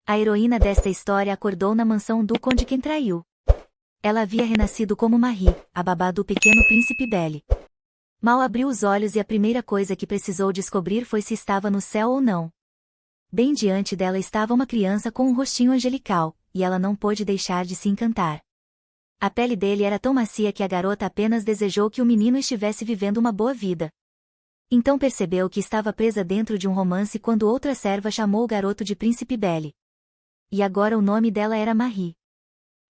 A heroína desta história acordou na mansão do conde quem traiu. Ela havia renascido como Marie, a babá do pequeno príncipe Belle. Mal abriu os olhos e a primeira coisa que precisou descobrir foi se estava no céu ou não. Bem diante dela estava uma criança com um rostinho angelical, e ela não pôde deixar de se encantar. A pele dele era tão macia que a garota apenas desejou que o menino estivesse vivendo uma boa vida. Então percebeu que estava presa dentro de um romance quando outra serva chamou o garoto de Príncipe Belle. E agora o nome dela era Marie.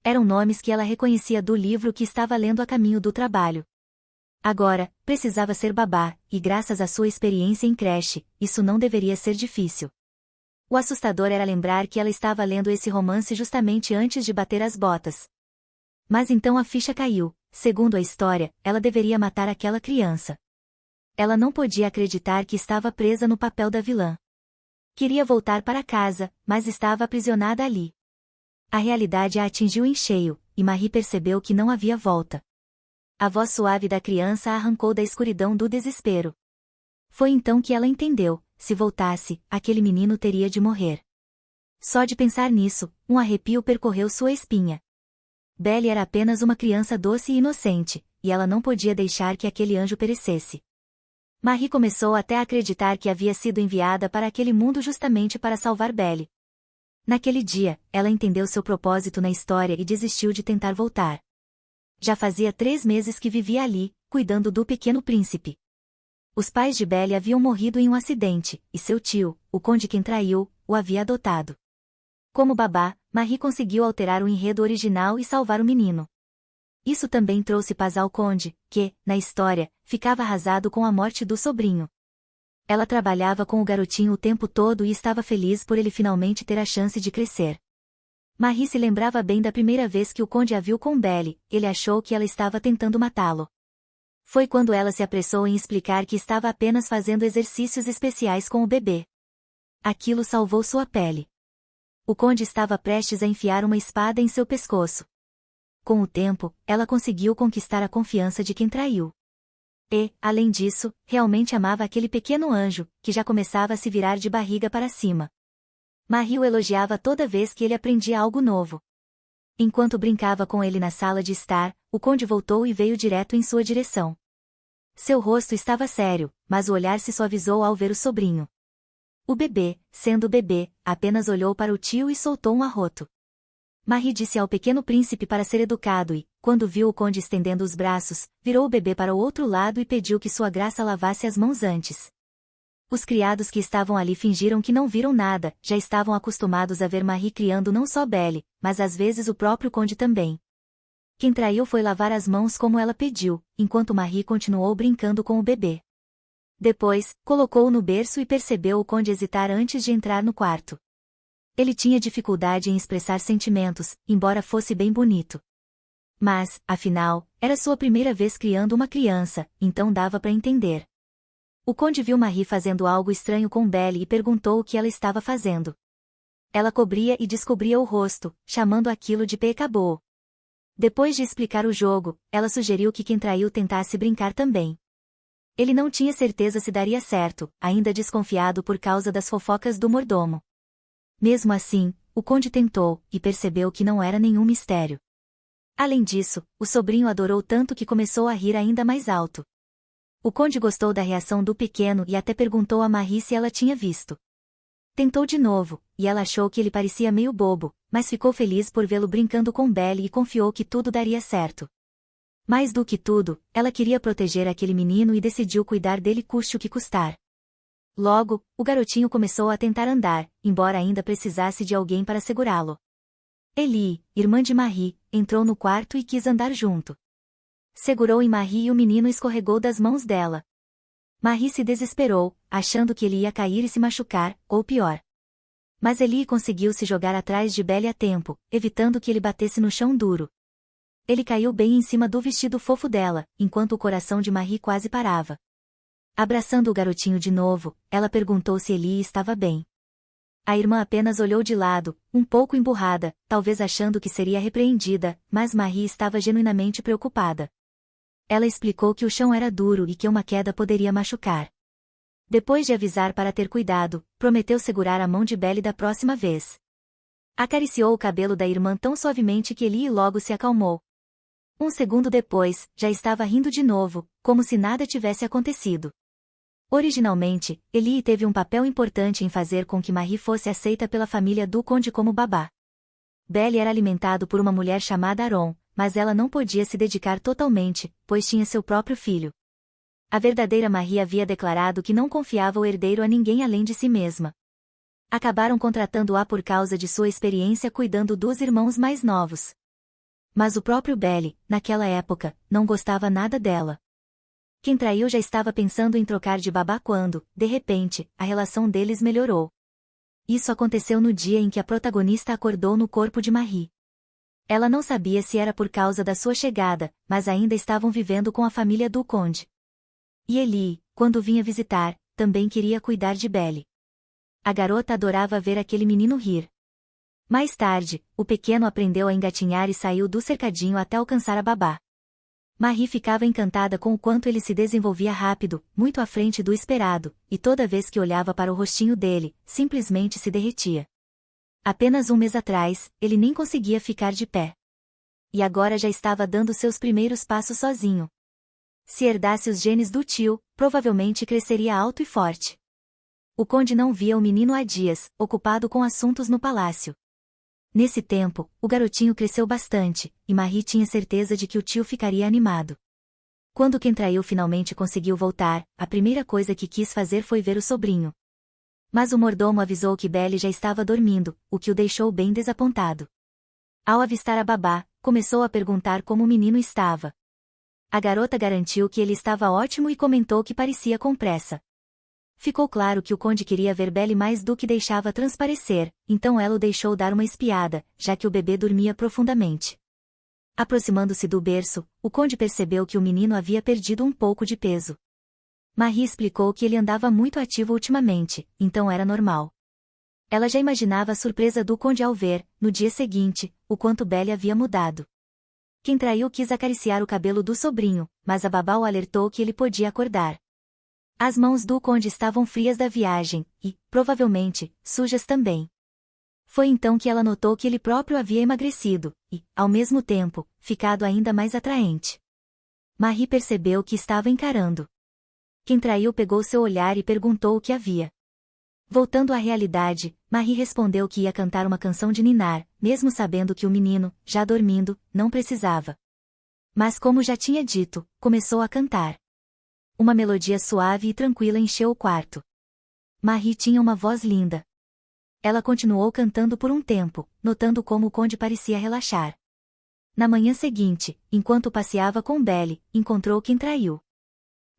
Eram nomes que ela reconhecia do livro que estava lendo a caminho do trabalho. Agora, precisava ser babá, e graças à sua experiência em creche, isso não deveria ser difícil. O assustador era lembrar que ela estava lendo esse romance justamente antes de bater as botas. Mas então a ficha caiu. Segundo a história, ela deveria matar aquela criança. Ela não podia acreditar que estava presa no papel da vilã. Queria voltar para casa, mas estava aprisionada ali. A realidade a atingiu em cheio, e Marie percebeu que não havia volta. A voz suave da criança a arrancou da escuridão do desespero. Foi então que ela entendeu: se voltasse, aquele menino teria de morrer. Só de pensar nisso, um arrepio percorreu sua espinha. Belle era apenas uma criança doce e inocente, e ela não podia deixar que aquele anjo perecesse. Marie começou até a acreditar que havia sido enviada para aquele mundo justamente para salvar Belle. Naquele dia, ela entendeu seu propósito na história e desistiu de tentar voltar. Já fazia 3 meses que vivia ali, cuidando do pequeno príncipe. Os pais de Belle haviam morrido em um acidente, e seu tio, o conde quem traiu, o havia adotado. Como babá, Marie conseguiu alterar o enredo original e salvar o menino. Isso também trouxe paz ao conde, que, na história, ficava arrasado com a morte do sobrinho. Ela trabalhava com o garotinho o tempo todo e estava feliz por ele finalmente ter a chance de crescer. Marie se lembrava bem da primeira vez que o conde a viu com Belle, ele achou que ela estava tentando matá-lo. Foi quando ela se apressou em explicar que estava apenas fazendo exercícios especiais com o bebê. Aquilo salvou sua pele. O conde estava prestes a enfiar uma espada em seu pescoço. Com o tempo, ela conseguiu conquistar a confiança de quem traiu. E, além disso, realmente amava aquele pequeno anjo, que já começava a se virar de barriga para cima. Marie o elogiava toda vez que ele aprendia algo novo. Enquanto brincava com ele na sala de estar, o conde voltou e veio direto em sua direção. Seu rosto estava sério, mas o olhar se suavizou ao ver o sobrinho. O bebê, sendo bebê, apenas olhou para o tio e soltou um arroto. Marie disse ao pequeno príncipe para ser educado e, quando viu o conde estendendo os braços, virou o bebê para o outro lado e pediu que sua graça lavasse as mãos antes. Os criados que estavam ali fingiram que não viram nada, já estavam acostumados a ver Marie criando não só Belle, mas às vezes o próprio conde também. Quem traiu foi lavar as mãos como ela pediu, enquanto Marie continuou brincando com o bebê. Depois, colocou-o no berço e percebeu o conde hesitar antes de entrar no quarto. Ele tinha dificuldade em expressar sentimentos, embora fosse bem bonito. Mas, afinal, era sua primeira vez criando uma criança, então dava para entender. O conde viu Marie fazendo algo estranho com Belle e perguntou o que ela estava fazendo. Ela cobria e descobria o rosto, chamando aquilo de peekaboo. Depois de explicar o jogo, ela sugeriu que quem traiu tentasse brincar também. Ele não tinha certeza se daria certo, ainda desconfiado por causa das fofocas do mordomo. Mesmo assim, o conde tentou, e percebeu que não era nenhum mistério. Além disso, o sobrinho adorou tanto que começou a rir ainda mais alto. O conde gostou da reação do pequeno e até perguntou a Marie se ela tinha visto. Tentou de novo, e ela achou que ele parecia meio bobo, mas ficou feliz por vê-lo brincando com Belle e confiou que tudo daria certo. Mais do que tudo, ela queria proteger aquele menino e decidiu cuidar dele custe o que custar. Logo, o garotinho começou a tentar andar, embora ainda precisasse de alguém para segurá-lo. Ellie, irmã de Marie, entrou no quarto e quis andar junto. Segurou em Marie e o menino escorregou das mãos dela. Marie se desesperou, achando que ele ia cair e se machucar, ou pior. Mas Ellie conseguiu se jogar atrás de Belle a tempo, evitando que ele batesse no chão duro. Ele caiu bem em cima do vestido fofo dela, enquanto o coração de Marie quase parava. Abraçando o garotinho de novo, ela perguntou se Ellie estava bem. A irmã apenas olhou de lado, um pouco emburrada, talvez achando que seria repreendida, mas Marie estava genuinamente preocupada. Ela explicou que o chão era duro e que uma queda poderia machucar. Depois de avisar para ter cuidado, prometeu segurar a mão de Belle da próxima vez. Acariciou o cabelo da irmã tão suavemente que Ellie logo se acalmou. Um segundo depois, já estava rindo de novo, como se nada tivesse acontecido. Originalmente, Ellie teve um papel importante em fazer com que Marie fosse aceita pela família do conde como babá. Belle era alimentado por uma mulher chamada Aron, mas ela não podia se dedicar totalmente, pois tinha seu próprio filho. A verdadeira Marie havia declarado que não confiava o herdeiro a ninguém além de si mesma. Acabaram contratando-a por causa de sua experiência cuidando dos irmãos mais novos. Mas o próprio Belle, naquela época, não gostava nada dela. Quem traiu já estava pensando em trocar de babá quando, de repente, a relação deles melhorou. Isso aconteceu no dia em que a protagonista acordou no corpo de Marie. Ela não sabia se era por causa da sua chegada, mas ainda estavam vivendo com a família do conde. E Ellie, quando vinha visitar, também queria cuidar de Belle. A garota adorava ver aquele menino rir. Mais tarde, o pequeno aprendeu a engatinhar e saiu do cercadinho até alcançar a babá. Marie ficava encantada com o quanto ele se desenvolvia rápido, muito à frente do esperado, e toda vez que olhava para o rostinho dele, simplesmente se derretia. Apenas um mês atrás, ele nem conseguia ficar de pé. E agora já estava dando seus primeiros passos sozinho. Se herdasse os genes do tio, provavelmente cresceria alto e forte. O conde não via o menino há dias, ocupado com assuntos no palácio. Nesse tempo, o garotinho cresceu bastante, e Marie tinha certeza de que o tio ficaria animado. Quando quem traiu finalmente conseguiu voltar, a primeira coisa que quis fazer foi ver o sobrinho. Mas o mordomo avisou que Belle já estava dormindo, o que o deixou bem desapontado. Ao avistar a babá, começou a perguntar como o menino estava. A garota garantiu que ele estava ótimo e comentou que parecia com pressa. Ficou claro que o conde queria ver Belle mais do que deixava transparecer, então ela o deixou dar uma espiada, já que o bebê dormia profundamente. Aproximando-se do berço, o conde percebeu que o menino havia perdido um pouco de peso. Marie explicou que ele andava muito ativo ultimamente, então era normal. Ela já imaginava a surpresa do conde ao ver, no dia seguinte, o quanto Belle havia mudado. Quem traiu quis acariciar o cabelo do sobrinho, mas a babá o alertou que ele podia acordar. As mãos do conde estavam frias da viagem, e, provavelmente, sujas também. Foi então que ela notou que ele próprio havia emagrecido, e, ao mesmo tempo, ficado ainda mais atraente. Marie percebeu que estava encarando. Quem traiu pegou seu olhar e perguntou o que havia. Voltando à realidade, Marie respondeu que ia cantar uma canção de ninar, mesmo sabendo que o menino, já dormindo, não precisava. Mas como já tinha dito, começou a cantar. Uma melodia suave e tranquila encheu o quarto. Marie tinha uma voz linda. Ela continuou cantando por um tempo, notando como o conde parecia relaxar. Na manhã seguinte, enquanto passeava com Belle, encontrou quem traiu.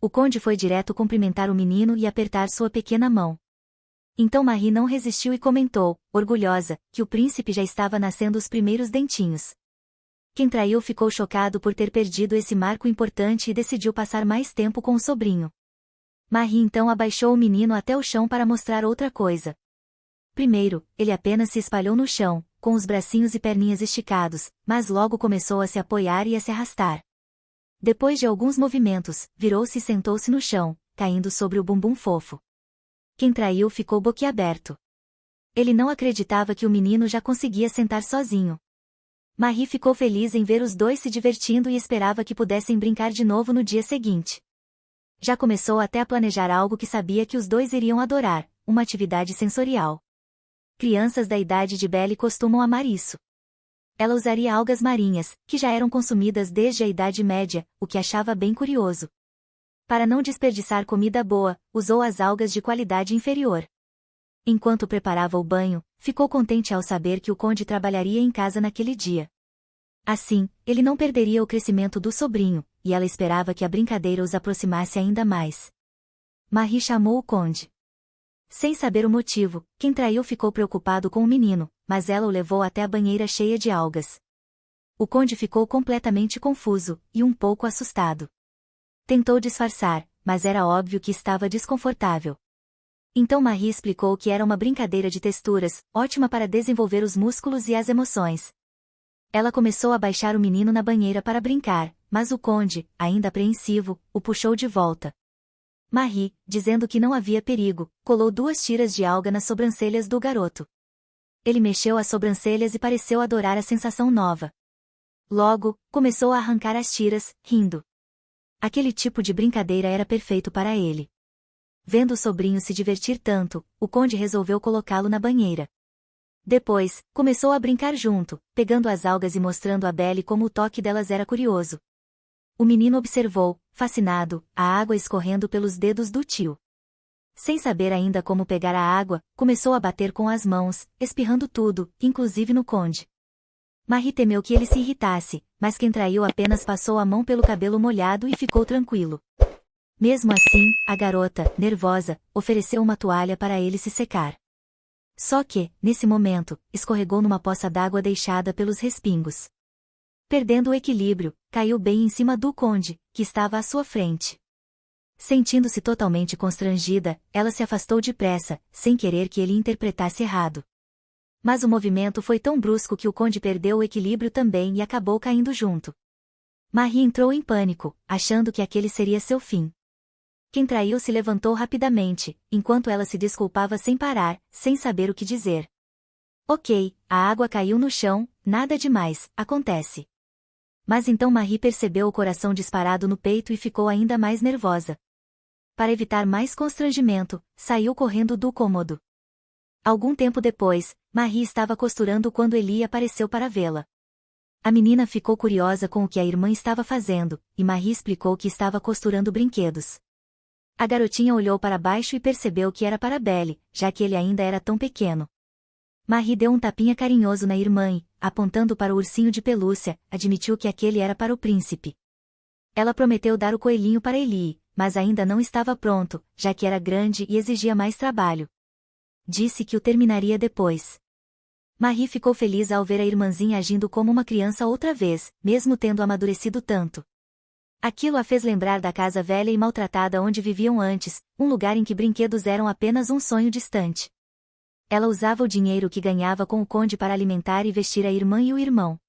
O conde foi direto cumprimentar o menino e apertar sua pequena mão. Então Marie não resistiu e comentou, orgulhosa, que o príncipe já estava nascendo os primeiros dentinhos. Quem traiu ficou chocado por ter perdido esse marco importante e decidiu passar mais tempo com o sobrinho. Marie então abaixou o menino até o chão para mostrar outra coisa. Primeiro, ele apenas se espalhou no chão, com os bracinhos e perninhas esticados, mas logo começou a se apoiar e a se arrastar. Depois de alguns movimentos, virou-se e sentou-se no chão, caindo sobre o bumbum fofo. Quem traiu ficou boquiaberto. Ele não acreditava que o menino já conseguia sentar sozinho. Marie ficou feliz em ver os dois se divertindo e esperava que pudessem brincar de novo no dia seguinte. Já começou até a planejar algo que sabia que os dois iriam adorar, uma atividade sensorial. Crianças da idade de Belle costumam amar isso. Ela usaria algas marinhas, que já eram consumidas desde a Idade Média, o que achava bem curioso. Para não desperdiçar comida boa, usou as algas de qualidade inferior. Enquanto preparava o banho, ficou contente ao saber que o conde trabalharia em casa naquele dia. Assim, ele não perderia o crescimento do sobrinho, e ela esperava que a brincadeira os aproximasse ainda mais. Marie chamou o conde. Sem saber o motivo, quem traiu ficou preocupado com o menino, mas ela o levou até a banheira cheia de algas. O conde ficou completamente confuso, e um pouco assustado. Tentou disfarçar, mas era óbvio que estava desconfortável. Então Marie explicou que era uma brincadeira de texturas, ótima para desenvolver os músculos e as emoções. Ela começou a baixar o menino na banheira para brincar, mas o conde, ainda apreensivo, o puxou de volta. Marie, dizendo que não havia perigo, colou 2 tiras de alga nas sobrancelhas do garoto. Ele mexeu as sobrancelhas e pareceu adorar a sensação nova. Logo, começou a arrancar as tiras, rindo. Aquele tipo de brincadeira era perfeito para ele. Vendo o sobrinho se divertir tanto, o conde resolveu colocá-lo na banheira. Depois, começou a brincar junto, pegando as algas e mostrando a Belle como o toque delas era curioso. O menino observou, fascinado, a água escorrendo pelos dedos do tio. Sem saber ainda como pegar a água, começou a bater com as mãos, espirrando tudo, inclusive no conde. Marie temeu que ele se irritasse, mas quem traiu apenas passou a mão pelo cabelo molhado e ficou tranquilo. Mesmo assim, a garota, nervosa, ofereceu uma toalha para ele se secar. Só que, nesse momento, escorregou numa poça d'água deixada pelos respingos. Perdendo o equilíbrio, caiu bem em cima do conde, que estava à sua frente. Sentindo-se totalmente constrangida, ela se afastou depressa, sem querer que ele interpretasse errado. Mas o movimento foi tão brusco que o conde perdeu o equilíbrio também e acabou caindo junto. Marie entrou em pânico, achando que aquele seria seu fim. Quem traiu se levantou rapidamente, enquanto ela se desculpava sem parar, sem saber o que dizer. Ok, a água caiu no chão, nada demais, acontece. Mas então Marie percebeu o coração disparado no peito e ficou ainda mais nervosa. Para evitar mais constrangimento, saiu correndo do cômodo. Algum tempo depois, Marie estava costurando quando Ellie apareceu para vê-la. A menina ficou curiosa com o que a irmã estava fazendo, e Marie explicou que estava costurando brinquedos. A garotinha olhou para baixo e percebeu que era para Belle, já que ele ainda era tão pequeno. Marie deu um tapinha carinhoso na irmã e, apontando para o ursinho de pelúcia, admitiu que aquele era para o príncipe. Ela prometeu dar o coelhinho para Ellie, mas ainda não estava pronto, já que era grande e exigia mais trabalho. Disse que o terminaria depois. Marie ficou feliz ao ver a irmãzinha agindo como uma criança outra vez, mesmo tendo amadurecido tanto. Aquilo a fez lembrar da casa velha e maltratada onde viviam antes, um lugar em que brinquedos eram apenas um sonho distante. Ela usava o dinheiro que ganhava com o conde para alimentar e vestir a irmã e o irmão.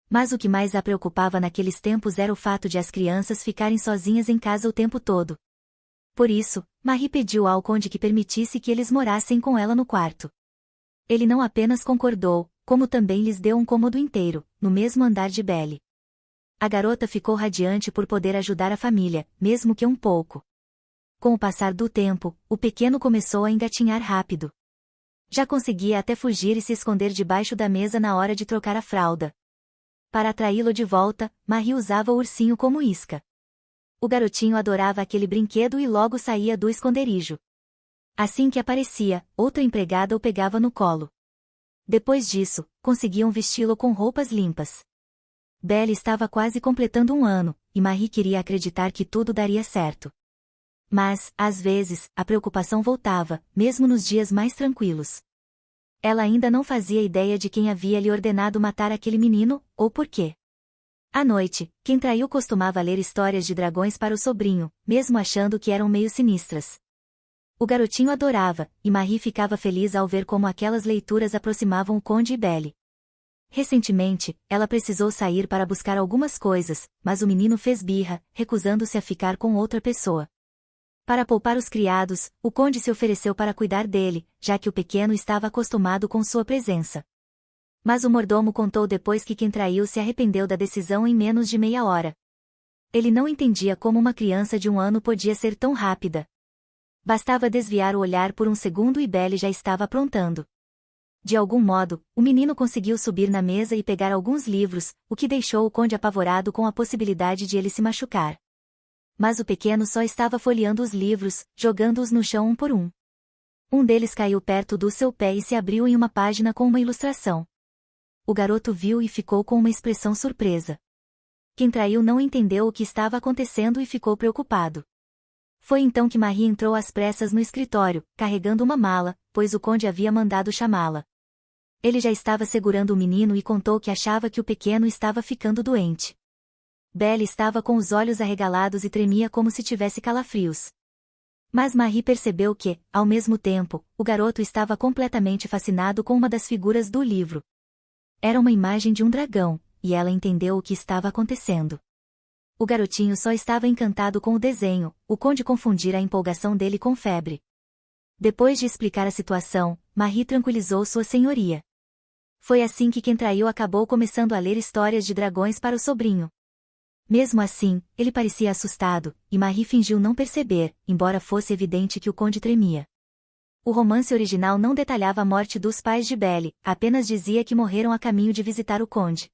Mas o que mais a preocupava naqueles tempos era o fato de as crianças ficarem sozinhas em casa o tempo todo. Por isso, Marie pediu ao conde que permitisse que eles morassem com ela no quarto. Ele não apenas concordou, como também lhes deu um cômodo inteiro, no mesmo andar de Belle. A garota ficou radiante por poder ajudar a família, mesmo que um pouco. Com o passar do tempo, o pequeno começou a engatinhar rápido. Já conseguia até fugir e se esconder debaixo da mesa na hora de trocar a fralda. Para atraí-lo de volta, Marie usava o ursinho como isca. O garotinho adorava aquele brinquedo e logo saía do esconderijo. Assim que aparecia, outra empregada o pegava no colo. Depois disso, conseguiam vesti-lo com roupas limpas. Belle estava quase completando 1 ano, e Marie queria acreditar que tudo daria certo. Mas, às vezes, a preocupação voltava, mesmo nos dias mais tranquilos. Ela ainda não fazia ideia de quem havia lhe ordenado matar aquele menino, ou por quê. À noite, quem traiu costumava ler histórias de dragões para o sobrinho, mesmo achando que eram meio sinistras. O garotinho adorava, e Marie ficava feliz ao ver como aquelas leituras aproximavam o conde e Belle. Recentemente, ela precisou sair para buscar algumas coisas, mas o menino fez birra, recusando-se a ficar com outra pessoa. Para poupar os criados, o conde se ofereceu para cuidar dele, já que o pequeno estava acostumado com sua presença. Mas o mordomo contou depois que quem traiu se arrependeu da decisão em menos de meia hora. Ele não entendia como uma criança de 1 ano podia ser tão rápida. Bastava desviar o olhar por um segundo e Belle já estava aprontando. De algum modo, o menino conseguiu subir na mesa e pegar alguns livros, o que deixou o conde apavorado com a possibilidade de ele se machucar. Mas o pequeno só estava folheando os livros, jogando-os no chão um por um. Um deles caiu perto do seu pé e se abriu em uma página com uma ilustração. O garoto viu e ficou com uma expressão surpresa. Quem traiu não entendeu o que estava acontecendo e ficou preocupado. Foi então que Marie entrou às pressas no escritório, carregando uma mala, pois o conde havia mandado chamá-la. Ele já estava segurando o menino e contou que achava que o pequeno estava ficando doente. Belle estava com os olhos arregalados e tremia como se tivesse calafrios. Mas Marie percebeu que, ao mesmo tempo, o garoto estava completamente fascinado com uma das figuras do livro. Era uma imagem de um dragão, e ela entendeu o que estava acontecendo. O garotinho só estava encantado com o desenho, o conde confundira a empolgação dele com febre. Depois de explicar a situação, Marie tranquilizou sua senhoria. Foi assim que quem traiu acabou começando a ler histórias de dragões para o sobrinho. Mesmo assim, ele parecia assustado, e Marie fingiu não perceber, embora fosse evidente que o conde tremia. O romance original não detalhava a morte dos pais de Belle, apenas dizia que morreram a caminho de visitar o conde.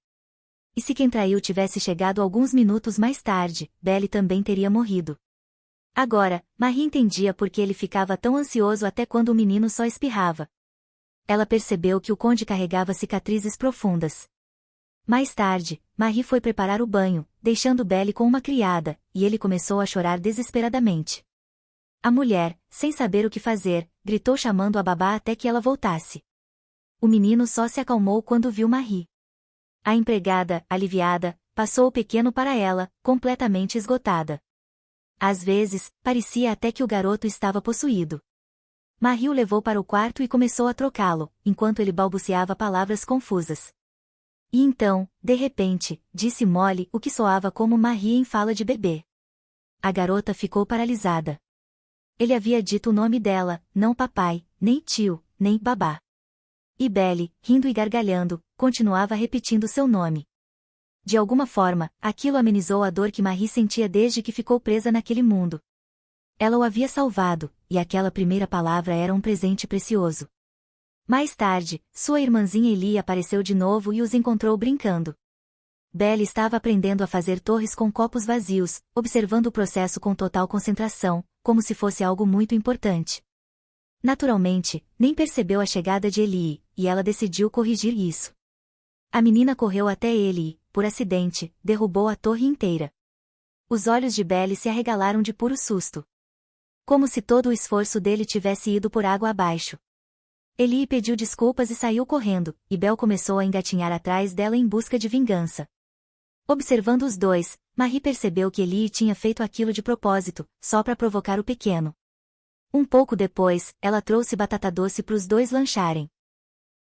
E se quem traiu tivesse chegado alguns minutos mais tarde, Belle também teria morrido. Agora, Marie entendia por que ele ficava tão ansioso até quando o menino só espirrava. Ela percebeu que o conde carregava cicatrizes profundas. Mais tarde, Marie foi preparar o banho, deixando Belle com uma criada, e ele começou a chorar desesperadamente. A mulher, sem saber o que fazer, gritou chamando a babá até que ela voltasse. O menino só se acalmou quando viu Marie. A empregada, aliviada, passou o pequeno para ela, completamente esgotada. Às vezes, parecia até que o garoto estava possuído. Marie o levou para o quarto e começou a trocá-lo, enquanto ele balbuciava palavras confusas. E então, de repente, disse Molly o que soava como Marie em fala de bebê. A garota ficou paralisada. Ele havia dito o nome dela, não papai, nem tio, nem babá. E Belle, rindo e gargalhando, continuava repetindo seu nome. De alguma forma, aquilo amenizou a dor que Marie sentia desde que ficou presa naquele mundo. Ela o havia salvado, e aquela primeira palavra era um presente precioso. Mais tarde, sua irmãzinha Ellie apareceu de novo e os encontrou brincando. Belle estava aprendendo a fazer torres com copos vazios, observando o processo com total concentração, como se fosse algo muito importante. Naturalmente, nem percebeu a chegada de Ellie, e ela decidiu corrigir isso. A menina correu até ele e, por acidente, derrubou a torre inteira. Os olhos de Belle se arregalaram de puro susto. Como se todo o esforço dele tivesse ido por água abaixo. Ellie pediu desculpas e saiu correndo, e Belle começou a engatinhar atrás dela em busca de vingança. Observando os dois, Marie percebeu que Ellie tinha feito aquilo de propósito, só para provocar o pequeno. Um pouco depois, ela trouxe batata doce para os dois lancharem.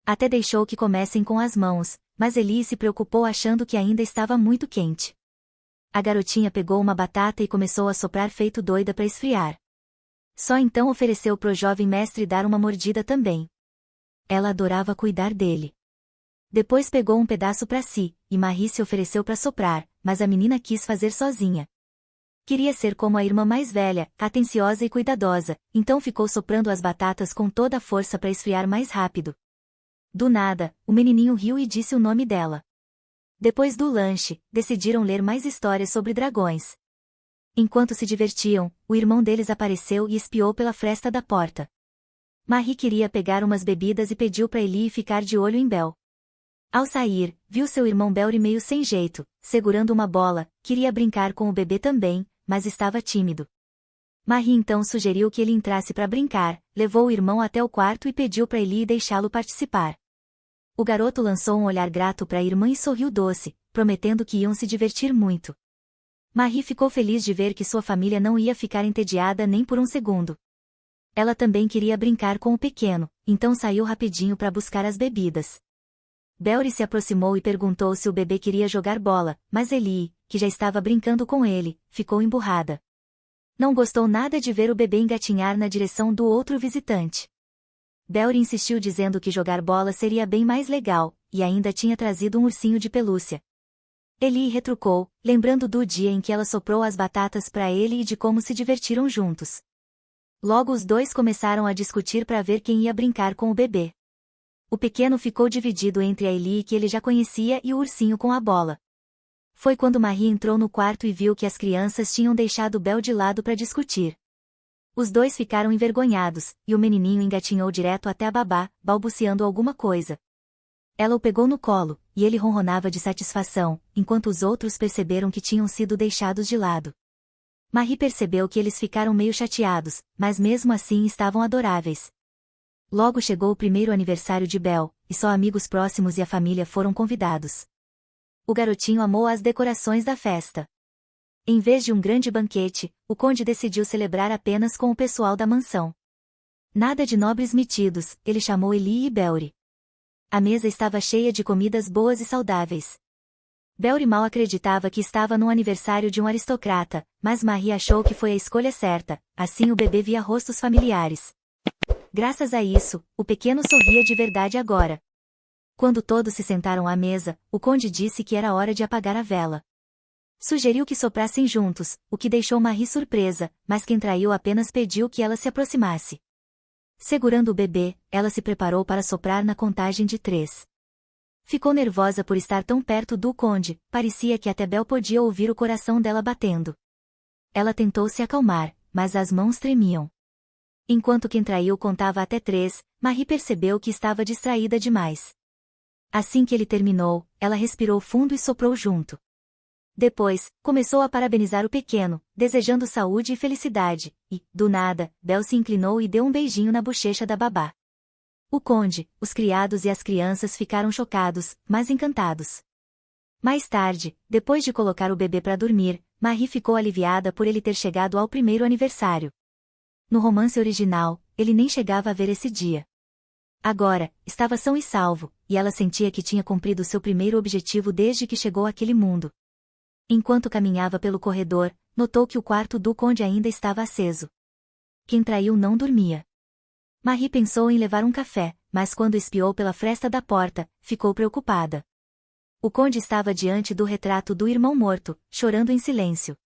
Até deixou que comessem com as mãos, mas Ellie se preocupou achando que ainda estava muito quente. A garotinha pegou uma batata e começou a soprar feito doida para esfriar. Só então ofereceu pro jovem mestre dar uma mordida também. Ela adorava cuidar dele. Depois pegou um pedaço para si, e Marie se ofereceu para soprar, mas a menina quis fazer sozinha. Queria ser como a irmã mais velha, atenciosa e cuidadosa, então ficou soprando as batatas com toda a força para esfriar mais rápido. Do nada, o menininho riu e disse o nome dela. Depois do lanche, decidiram ler mais histórias sobre dragões. Enquanto se divertiam, o irmão deles apareceu e espiou pela fresta da porta. Marie queria pegar umas bebidas e pediu para Ellie ficar de olho em Belle. Ao sair, viu seu irmão Belry meio sem jeito, segurando uma bola, queria brincar com o bebê também, mas estava tímido. Marie então sugeriu que ele entrasse para brincar, levou o irmão até o quarto e pediu para Ellie deixá-lo participar. O garoto lançou um olhar grato para a irmã e sorriu doce, prometendo que iam se divertir muito. Marie ficou feliz de ver que sua família não ia ficar entediada nem por um segundo. Ela também queria brincar com o pequeno, então saiu rapidinho para buscar as bebidas. Belry se aproximou e perguntou se o bebê queria jogar bola, mas Ellie, que já estava brincando com ele, ficou emburrada. Não gostou nada de ver o bebê engatinhar na direção do outro visitante. Belry insistiu dizendo que jogar bola seria bem mais legal, e ainda tinha trazido um ursinho de pelúcia. Ellie retrucou, lembrando do dia em que ela soprou as batatas para ele e de como se divertiram juntos. Logo os dois começaram a discutir para ver quem ia brincar com o bebê. O pequeno ficou dividido entre a Ellie que ele já conhecia e o ursinho com a bola. Foi quando Marie entrou no quarto e viu que as crianças tinham deixado Belle de lado para discutir. Os dois ficaram envergonhados, e o menininho engatinhou direto até a babá, balbuciando alguma coisa. Ela o pegou no colo, e ele ronronava de satisfação, enquanto os outros perceberam que tinham sido deixados de lado. Marie percebeu que eles ficaram meio chateados, mas mesmo assim estavam adoráveis. Logo chegou o primeiro aniversário de Belle, e só amigos próximos e a família foram convidados. O garotinho amou as decorações da festa. Em vez de um grande banquete, o conde decidiu celebrar apenas com o pessoal da mansão. Nada de nobres metidos, ele chamou Ellie e Belry. A mesa estava cheia de comidas boas e saudáveis. Belry mal acreditava que estava no aniversário de um aristocrata, mas Marie achou que foi a escolha certa, assim o bebê via rostos familiares. Graças a isso, o pequeno sorria de verdade agora. Quando todos se sentaram à mesa, o conde disse que era hora de apagar a vela. Sugeriu que soprassem juntos, o que deixou Marie surpresa, mas quem traiu apenas pediu que ela se aproximasse. Segurando o bebê, ela se preparou para soprar na contagem de 3. Ficou nervosa por estar tão perto do conde, parecia que até Belle podia ouvir o coração dela batendo. Ela tentou se acalmar, mas as mãos tremiam. Enquanto quem traiu contava até 3, Marie percebeu que estava distraída demais. Assim que ele terminou, ela respirou fundo e soprou junto. Depois, começou a parabenizar o pequeno, desejando saúde e felicidade, e, do nada, Belle se inclinou e deu um beijinho na bochecha da babá. O conde, os criados e as crianças ficaram chocados, mas encantados. Mais tarde, depois de colocar o bebê para dormir, Marie ficou aliviada por ele ter chegado ao primeiro aniversário. No romance original, ele nem chegava a ver esse dia. Agora, estava são e salvo, e ela sentia que tinha cumprido seu primeiro objetivo desde que chegou àquele mundo. Enquanto caminhava pelo corredor, notou que o quarto do conde ainda estava aceso. Quem traiu não dormia. Marie pensou em levar um café, mas quando espiou pela fresta da porta, ficou preocupada. O conde estava diante do retrato do irmão morto, chorando em silêncio.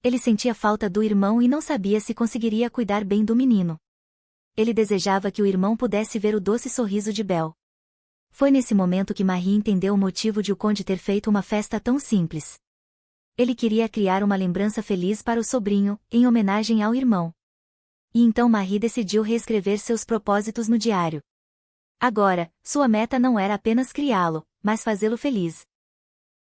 Ele sentia falta do irmão e não sabia se conseguiria cuidar bem do menino. Ele desejava que o irmão pudesse ver o doce sorriso de Belle. Foi nesse momento que Marie entendeu o motivo de o conde ter feito uma festa tão simples. Ele queria criar uma lembrança feliz para o sobrinho, em homenagem ao irmão. E então Marie decidiu reescrever seus propósitos no diário. Agora, sua meta não era apenas criá-lo, mas fazê-lo feliz.